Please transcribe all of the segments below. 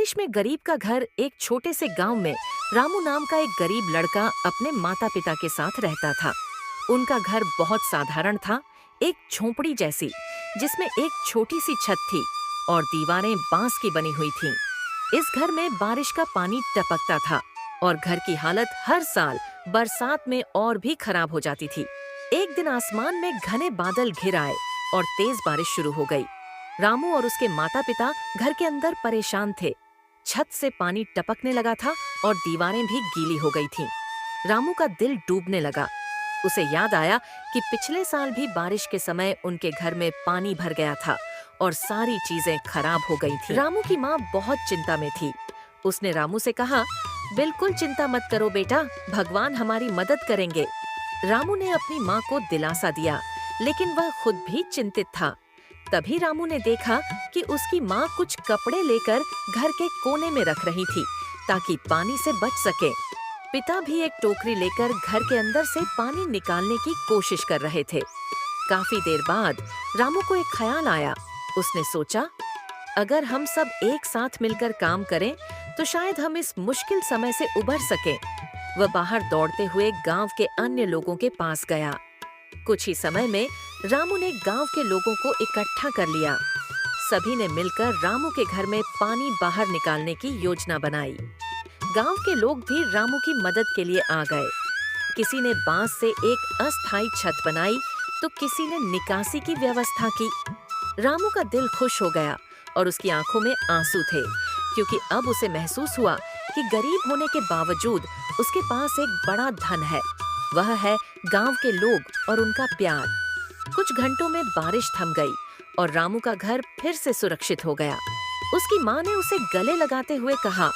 बारिश में गरीब का घर एक छोटे से गांव में रामू नाम का एक गरीब लड़का अपने माता पिता के साथ रहता था। उनका घर बहुत साधारण था, एक झोंपड़ी जैसी, जिसमें एक छोटी सी छत थी और दीवारें बांस की बनी हुई थीं। इस घर में बारिश का पानी टपकता था और घर की हालत हर साल बरसात में और भी खराब हो जाती थी। एक दिन आसमान में घने बादल घिर आए और तेज बारिश शुरू हो गई। रामू और उसके माता पिता घर के अंदर परेशान थे। छत से पानी टपकने लगा था और दीवारें भी गीली हो गई थीं। रामू का दिल डूबने लगा। उसे याद आया कि पिछले साल भी बारिश के समय उनके घर में पानी भर गया था और सारी चीजें खराब हो गई थीं। रामू की माँ बहुत चिंता में थी। उसने रामू से कहा, बिल्कुल चिंता मत करो बेटा, भगवान हमारी मदद करेंगे। रामू ने अपनी माँ को दिलासा दिया, लेकिन वह खुद भी चिंतित था। तभी रामू ने देखा कि उसकी माँ कुछ कपड़े लेकर घर के कोने में रख रही थी ताकि पानी से बच सके। पिता भी एक टोकरी लेकर घर के अंदर से पानी निकालने की कोशिश कर रहे थे। काफी देर बाद रामू को एक ख्याल आया। उसने सोचा, अगर हम सब एक साथ मिलकर काम करें तो शायद हम इस मुश्किल समय से उबर सकें। वह बाहर दौड़ते हुए गांव के अन्य लोगों के पास गया। कुछ ही समय में रामू ने गांव के लोगों को इकट्ठा कर लिया। सभी ने मिलकर रामू के घर में पानी बाहर निकालने की योजना बनाई। गांव के लोग भी रामू की मदद के लिए आ गए। किसी ने बांस से एक अस्थायी छत बनाई तो किसी ने निकासी की व्यवस्था की। रामू का दिल खुश हो गया और उसकी आंखों में आंसू थे, क्योंकि अब उसे महसूस हुआ कि गरीब होने के बावजूद उसके पास एक बड़ा धन है। वह है गांव के लोग और उनका प्यार। कुछ घंटों में बारिश थम गई और रामू का घर फिर से सुरक्षित हो गया। उसकी माँ ने उसे गले लगाते हुए कहा,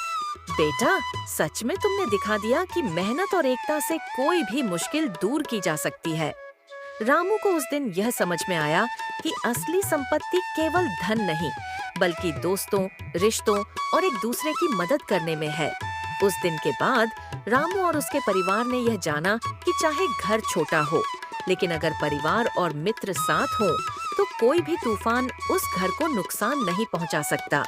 बेटा, सच में तुमने दिखा दिया कि मेहनत और एकता से कोई भी मुश्किल दूर की जा सकती है। रामू को उस दिन यह समझ में आया कि असली संपत्ति केवल धन नहीं, बल्कि दोस्तों, रिश्तों और एक दूसरे की मदद करने में है। उस दिन के बाद रामू और उसके परिवार ने यह जाना कि चाहे घर छोटा हो, लेकिन अगर परिवार और मित्र साथ हों, तो कोई भी तूफान उस घर को नुकसान नहीं पहुंचा सकता।